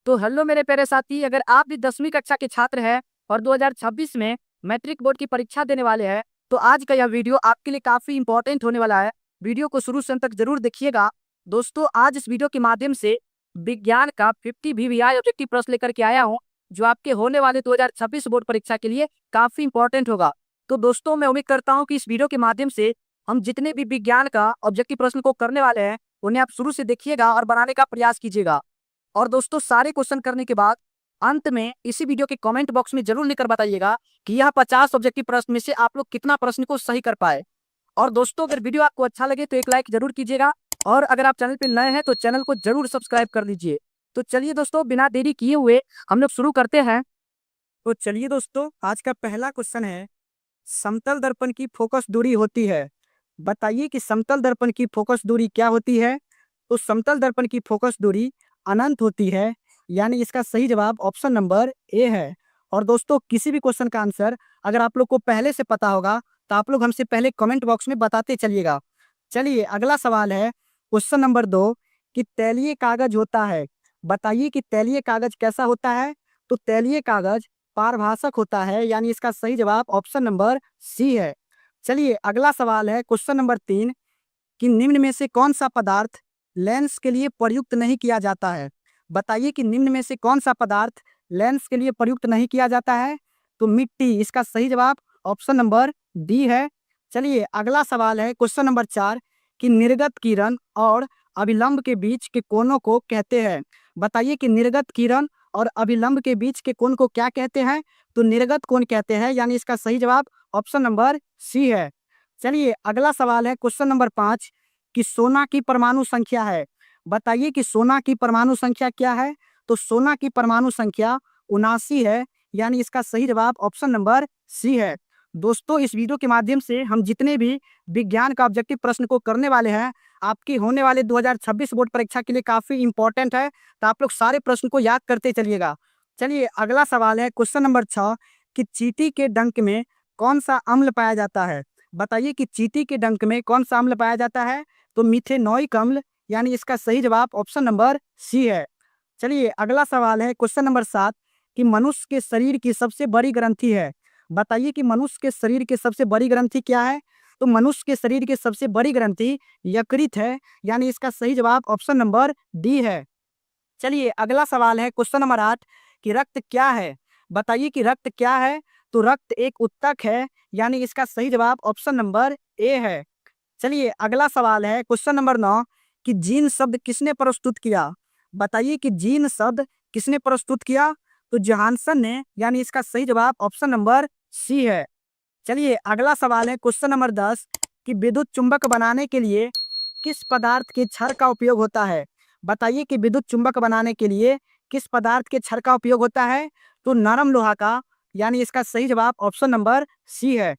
तो हेलो मेरे प्यारे साथी, अगर आप भी 10वीं कक्षा के छात्र हैं और 2026 में मैट्रिक बोर्ड की परीक्षा देने वाले हैं, तो आज का यह वीडियो आपके लिए काफी इंपॉर्टेंट होने वाला है। वीडियो को शुरू से अंत तक जरूर देखिएगा। दोस्तों, आज इस वीडियो के माध्यम से विज्ञान का 50 VVI ऑब्जेक्टिव प्रश्न लेकर के आया हूँ, जो आपके होने वाले 2026 बोर्ड परीक्षा के लिए काफी इंपॉर्टेंट होगा। तो दोस्तों, मैं उम्मीद करता हूँ कि इस वीडियो के माध्यम से हम जितने भी विज्ञान का ऑब्जेक्टिव प्रश्न को करने वाले हैं, उन्हें आप शुरू से देखिएगा और बनाने का प्रयास कीजिएगा। और दोस्तों, सारे क्वेश्चन करने के बाद अंत में इसी वीडियो के कमेंट बॉक्स में जरूर लिखकर बताइएगा कि यह 50 ऑब्जेक्टिव प्रश्न में से आप लोग कितना प्रश्न को सही कर पाए। और दोस्तों, अगर वीडियो आपको अच्छा लगे तो एक लाइक जरूर कीजिएगा, और अगर आप चैनल पे नए हैं तो चैनल को जरूर सब्सक्राइब कर लीजिए। तो चलिए दोस्तों, बिना देरी किए हुए हम लोग शुरू करते हैं। तो चलिए दोस्तों, आज का पहला क्वेश्चन है, समतल दर्पण की फोकस दूरी होती है। बताइए कि समतल दर्पण की फोकस दूरी क्या होती है। तो समतल दर्पण की फोकस दूरी अनंत होती है, यानी इसका सही जवाब ऑप्शन नंबर ए है। और दोस्तों, किसी भी क्वेश्चन का आंसर अगर आप लोग को पहले से पता होगा तो आप लोग हमसे पहले कमेंट बॉक्स में बताते चलिएगा। चलिए, अगला सवाल है क्वेश्चन नंबर 2 कि तैलीय कागज होता है। बताइए कि तैलीय कागज कैसा होता है। तो तैलीय कागज पारभाषक होता है, यानी इसका सही जवाब ऑप्शन नंबर सी है। चलिए, अगला सवाल है क्वेश्चन नंबर 3 कि निम्न में से कौन सा पदार्थ लेंस के लिए प्रयुक्त नहीं किया जाता है। बताइए कि निम्न में से कौन सा पदार्थ लेंस के लिए प्रयुक्त नहीं किया जाता है। तो मिट्टी, इसका सही जवाब ऑप्शन नंबर डी है। चलिए, अगला सवाल है क्वेश्चन नंबर 4 कि निर्गत किरण और अभिलंब के बीच के कोणों को कहते हैं। बताइए कि निर्गत किरण और अभिलंब के बीच के कोण को क्या कहते हैं। तो निर्गत कोण कहते हैं, यानी इसका सही जवाब ऑप्शन नंबर सी है। चलिए, अगला सवाल है क्वेश्चन नंबर 5 कि सोना की परमाणु संख्या है। बताइए कि सोना की परमाणु संख्या क्या है। तो सोना की परमाणु संख्या 79 है, यानी इसका सही जवाब ऑप्शन नंबर सी है। दोस्तों, इस वीडियो के माध्यम से हम जितने भी विज्ञान का ऑब्जेक्टिव प्रश्न को करने वाले हैं, आपकी होने वाले 2026 बोर्ड परीक्षा के लिए काफी इंपॉर्टेंट है, तो आप लोग सारे प्रश्न को याद करते चलिएगा। चलिए, अगला सवाल है क्वेश्चन नंबर 6 कि चींटी के डंक में कौन सा अम्ल पाया जाता है। बताइए कि चींटी के डंक में कौन सा अम्ल पाया जाता है। तो मिथेनोइक अम्ल, यानी इसका सही जवाब ऑप्शन नंबर सी है। चलिए, अगला सवाल है क्वेश्चन नंबर 7 कि मनुष्य के शरीर की सबसे बड़ी ग्रंथि है। बताइए कि मनुष्य के शरीर की सबसे बड़ी ग्रंथि क्या है। तो मनुष्य के शरीर की सबसे बड़ी ग्रंथि यकृत है, यानी इसका सही जवाब ऑप्शन नंबर डी है। चलिए, अगला सवाल है क्वेश्चन नंबर 8 कि रक्त क्या है। बताइए कि रक्त क्या है। तो रक्त एक उत्तक है, यानी इसका सही जवाब ऑप्शन नंबर ए है। चलिए, अगला सवाल है क्वेश्चन नंबर 9 कि जीन शब्द किसने प्रस्तुत किया। बताइए कि जीन शब्द किसने प्रस्तुत किया। तो जोहानसन ने, यानी इसका सही जवाब ऑप्शन नंबर सी है। चलिए, अगला सवाल है क्वेश्चन नंबर 10 कि विद्युत चुंबक बनाने के लिए किस पदार्थ के क्षार का उपयोग होता है। बताइए कि विद्युत चुंबक बनाने के लिए किस पदार्थ के क्षार का उपयोग होता है। तो नरम लोहा का, यानी इसका सही जवाब ऑप्शन नंबर सी है।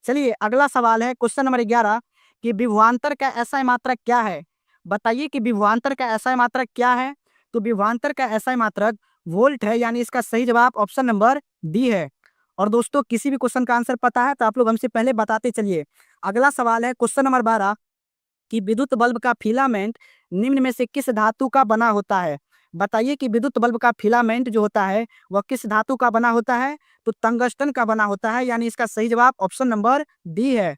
चलिए, अगला सवाल है क्वेश्चन नंबर 11 कि विभवांतर का एसआई मात्रक क्या है। बताइए कि विभवांतर का एसआई मात्रक क्या है। तो विभवांतर का एसआई मात्रक वोल्ट है, यानी इसका सही जवाब ऑप्शन नंबर डी है। और दोस्तों, किसी भी क्वेश्चन का आंसर पता है तो आप लोग हमसे पहले बताते चलिए। अगला सवाल है क्वेश्चन नंबर 12 कि विद्युत बल्ब का फिलामेंट निम्न में से किस धातु का बना होता है। बताइए कि विद्युत बल्ब का फिलामेंट जो होता है वह किस धातु का बना होता है। तो टंगस्टन का बना होता है, यानी इसका सही जवाब ऑप्शन नंबर डी है।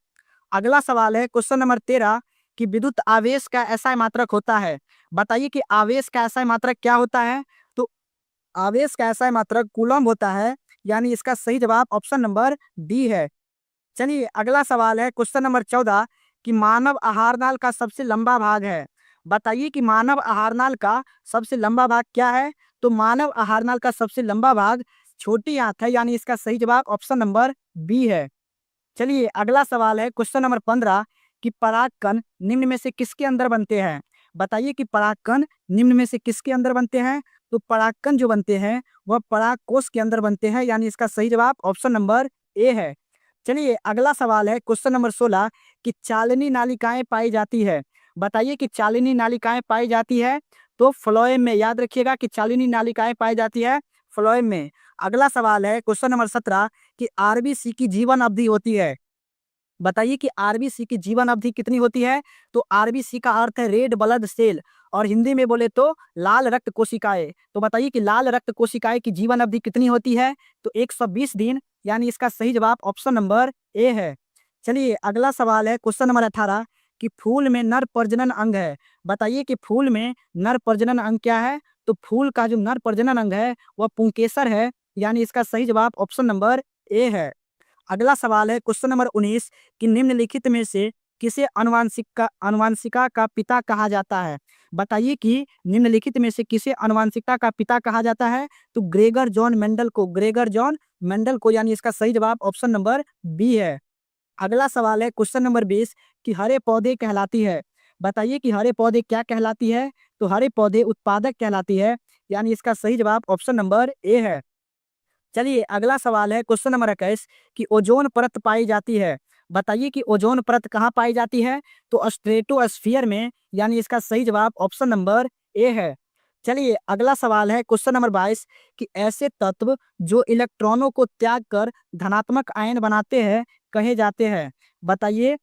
अगला सवाल है क्वेश्चन नंबर 13 कि विद्युत आवेश का एसआई मात्रक होता है। बताइए कि आवेश का एसआई मात्रक क्या होता है। तो आवेश का एसआई मात्रक कूलम्ब होता है, यानी इसका सही जवाब ऑप्शन नंबर डी है। चलिए, अगला सवाल है क्वेश्चन नंबर 14 कि मानव आहारनाल का सबसे लंबा भाग है। बताइए कि मानव आहारनाल का सबसे लंबा भाग क्या है। तो मानव आहारनाल का सबसे लंबा भाग छोटी आंत है, यानी इसका सही जवाब ऑप्शन नंबर बी है। चलिए, अगला सवाल है क्वेश्चन नंबर 15 कि परागकण निम्न में से किसके अंदर बनते हैं। बताइए कि परागकण निम्न में से किसके अंदर बनते हैं। तो परागकण जो बनते हैं वह परागकोश के अंदर बनते हैं, यानी इसका सही जवाब ऑप्शन नंबर ए है। चलिए, अगला सवाल है क्वेश्चन नंबर 16 कि चालनी नालिकाएं पाई जाती है। बताइए कि चालनी नालिकाएं पाई जाती है। तो फ्लोएम में, याद रखिएगा कि चालनी नालिकाएं पाई जाती है फ्लोएम में। अगला सवाल है क्वेश्चन नंबर 17 कि आरबीसी की जीवन अवधि होती है। बताइए कि आरबीसी की जीवन अवधि कितनी होती है। तो आरबीसी का अर्थ है रेड ब्लड सेल, और हिंदी में बोले तो लाल रक्त कोशिकाएं। तो बताइए कि लाल रक्त कोशिकाएं की जीवन अवधि कितनी होती है। तो 120 दिन, यानी इसका सही जवाब ऑप्शन नंबर ए है। चलिए अगला सवाल है क्वेश्चन नंबर 18 कि फूल में नर प्रजनन अंग है। बताइए कि फूल में नर प्रजनन अंग क्या है। तो फूल का जो नर प्रजनन अंग है वह पुंकेसर है, यानी इसका सही जवाब ऑप्शन नंबर ए है। अगला सवाल है क्वेश्चन नंबर 19 कि निम्नलिखित में से किसे अनुवांशिका का पिता कहा जाता है। बताइए कि निम्नलिखित में से किसे अनुवांशिकता का पिता कहा जाता है। तो ग्रेगर जॉन मेंडल को, यानी इसका सही जवाब ऑप्शन नंबर बी है। अगला सवाल है क्वेश्चन नंबर 20 कि हरे पौधे कहलाती है। बताइए कि हरे पौधे क्या कहलाती है। तो हरे पौधे उत्पादक कहलाती है, यानी इसका सही जवाब ऑप्शन नंबर ए है। चलिए अगला सवाल है क्वेश्चन नंबर 21 कि ओजोन परत पाई जाती है। बताइए कि ओजोन परत कहाँ पाई जाती है। तो स्ट्रेटोस्फीयर में, यानी इसका सही जवाब ऑप्शन नंबर ए है। चलिए अगला सवाल है क्वेश्चन नंबर 22 कि ऐसे तत्व जो इलेक्ट्रॉनों को त्याग कर धनात्मक आयन बनाते हैं कहे जाते हैं। बताइए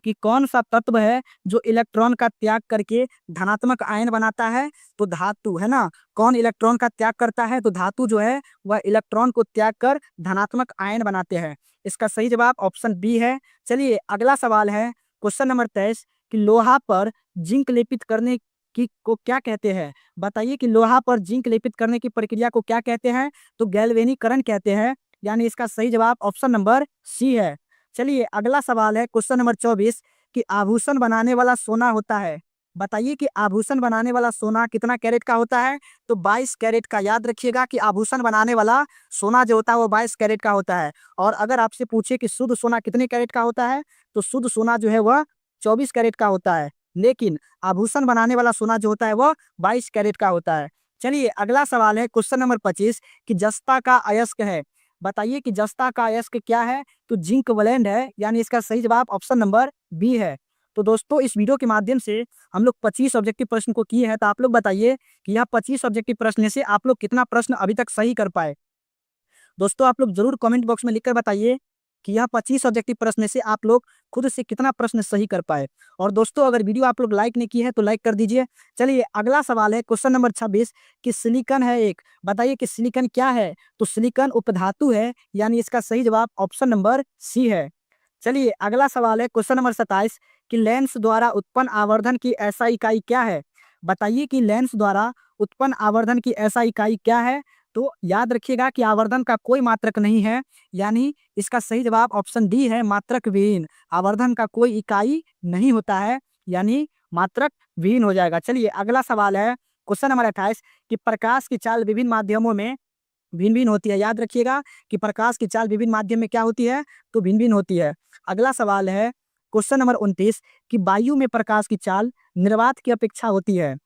कि कौन सा तत्व है जो इलेक्ट्रॉन का त्याग करके धनात्मक आयन बनाता है। तो धातु है ना। कौन इलेक्ट्रॉन का त्याग करता है। तो धातु जो है वह इलेक्ट्रॉन को त्याग कर धनात्मक आयन बनाते हैं। इसका सही जवाब ऑप्शन बी है। चलिए अगला सवाल है क्वेश्चन नंबर 23 कि लोहा पर जिंक लेपित करने की को क्या कहते हैं। बताइए कि लोहा पर जिंक लेपित करने की प्रक्रिया को क्या कहते हैं। तो गैल्वेनीकरण कहते हैं, यानी इसका सही जवाब ऑप्शन नंबर सी है। चलिए अगला सवाल है क्वेश्चन नंबर 24 कि आभूषण बनाने वाला सोना होता है। बताइए कि आभूषण बनाने वाला सोना कितना कैरेट का होता है। तो 22 कैरेट का। याद रखिएगा कि आभूषण बनाने वाला सोना जो होता है वो 22 कैरेट का होता है। और अगर आपसे पूछे कि शुद्ध सोना कितने कैरेट का होता है, तो शुद्ध सोना जो है वह 24 कैरेट का होता है, लेकिन आभूषण बनाने वाला सोना जो होता है वह 22 कैरेट का होता है। चलिए अगला सवाल है क्वेश्चन नंबर 25 कि जस्ता का अयस्क है। बताइए कि जस्ता का अयस्क क्या है। तो जिंक वैलेंट है, यानी इसका सही जवाब ऑप्शन नंबर बी है। तो दोस्तों इस वीडियो के माध्यम से हम लोग 25 ऑब्जेक्टिव प्रश्न को किए हैं। तो आप लोग बताइए कि यह 25 ऑब्जेक्टिव प्रश्न से आप लोग कितना प्रश्न अभी तक सही कर पाए। दोस्तों आप लोग जरूर कमेंट बॉक्स में लिखकर बताइए कि यह 25 ऑब्जेक्टिव प्रश्न से आप लोग खुद से कितना प्रश्न सही कर पाए। और दोस्तों अगर वीडियो आप लोग लाइक नहीं किए है तो लाइक कर दीजिए। चलिए अगला सवाल है क्वेश्चन नंबर 26 कि सिलिकॉन है एक। बताइए कि सिलिकॉन क्या है। तो सिलिकॉन उपधातु है, यानी इसका सही जवाब ऑप्शन नंबर सी है। चलिए अगला सवाल है क्वेश्चन नंबर 27 कि लेंस द्वारा उत्पन्न आवर्धन की ऐसा इकाई क्या है। बताइए कि लेंस द्वारा उत्पन्न आवर्धन की ऐसा इकाई क्या है। तो याद रखिएगा कि आवर्धन का कोई मात्रक नहीं है, यानी इसका सही जवाब ऑप्शन डी है, मात्रक विहीन। आवर्धन का कोई इकाई नहीं होता है, यानी मात्रक विहीन हो जाएगा। चलिए अगला सवाल है क्वेश्चन नंबर 28 कि प्रकाश की चाल विभिन्न माध्यमों में भिन्न भिन्न होती है। याद रखिएगा कि प्रकाश की चाल विभिन्न माध्यम में क्या होती है। तो भिन्न भिन्न होती है। अगला सवाल है क्वेश्चन नंबर 29 कि वायु में प्रकाश की चाल निर्वात की अपेक्षा होती है।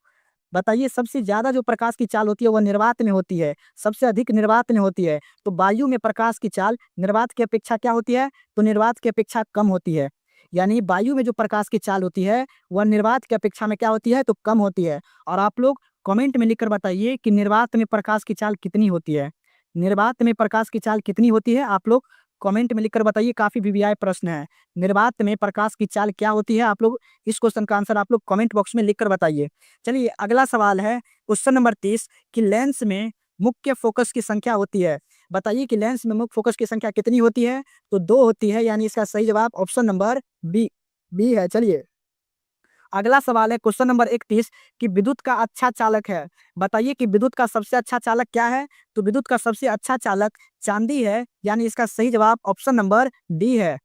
बताइए सबसे ज्यादा जो प्रकाश की चाल होती है वह निर्वात में होती है, सबसे अधिक निर्वात में होती है। तो वायु में प्रकाश की चाल निर्वात की अपेक्षा क्या होती है। तो निर्वात की अपेक्षा कम होती है, यानी वायु में जो प्रकाश की चाल होती है वह निर्वात की अपेक्षा में क्या होती है। तो कम होती है। और आप लोग कमेंट में लिखकर बताइए कि निर्वात में प्रकाश की चाल कितनी होती है। निर्वात में प्रकाश की चाल कितनी होती है, आप लोग कमेंट में लिखकर बताइए। काफी वीवीआई प्रश्न है, निर्वात में प्रकाश की चाल क्या होती है। आप लोग इस क्वेश्चन का आंसर आप लोग कमेंट बॉक्स में लिखकर बताइए। चलिए अगला सवाल है क्वेश्चन नंबर 30 कि लेंस में मुख्य फोकस की संख्या होती है। बताइए कि लेंस में मुख्य फोकस की संख्या कितनी होती है। तो 2 होती है, यानी इसका सही जवाब ऑप्शन नंबर बी बी है। चलिए अगला सवाल है क्वेश्चन नंबर 31 कि विद्युत का अच्छा चालक है। बताइए कि विद्युत का सबसे अच्छा चालक क्या है। तो विद्युत का सबसे अच्छा चालक चांदी है, यानी इसका सही जवाब ऑप्शन नंबर डी है।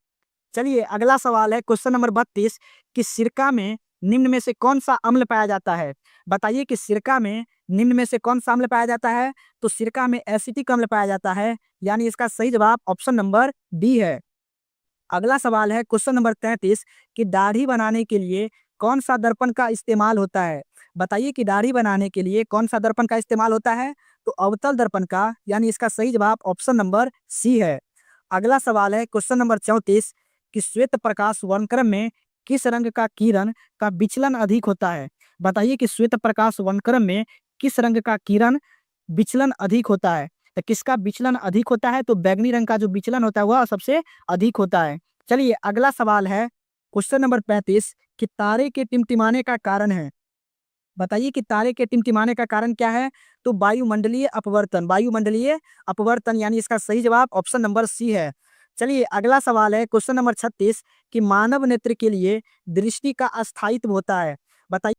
चलिए अगला सवाल है क्वेश्चन नंबर 32 कि सिरका में निम्न में से कौन सा अम्ल पाया जाता है। बताइए कि सिरका में निम्न में से कौन सा अम्ल पाया जाता है। तो सिरका में एसिटिक अम्ल पाया जाता है, यानी इसका सही जवाब ऑप्शन नंबर डी है। अगला सवाल है क्वेश्चन नंबर 33 कि दाढ़ी बनाने के लिए कौन सा दर्पण का इस्तेमाल होता है। बताइए कि दाढ़ी बनाने के लिए कौन सा दर्पण का इस्तेमाल होता है। तो अवतल दर्पण का, यानी इसका सही जवाब ऑप्शन नंबर सी है। अगला सवाल है क्वेश्चन नंबर 34 कि श्वेत प्रकाश वर्णक्रम में किस रंग का किरण का विचलन अधिक होता है। बताइए कि श्वेत प्रकाश वर्णक्रम में किस रंग का किरण विचलन अधिक होता है। तो किसका विचलन अधिक होता है। तो बैगनी रंग का जो विचलन होता है वह सबसे अधिक होता है। चलिए अगला सवाल है क्वेश्चन नंबर 35 कि तारे के टिमटिमाने का कारण है। बताइए कि तारे के टिमटिमाने का कारण क्या है? तो वायुमंडलीय अपवर्तन, वायुमंडलीय अपवर्तन यानी इसका सही जवाब ऑप्शन नंबर सी है। चलिए अगला सवाल है क्वेश्चन नंबर 36 कि मानव नेत्र के लिए दृष्टि का अस्थायित्व होता है। बताइए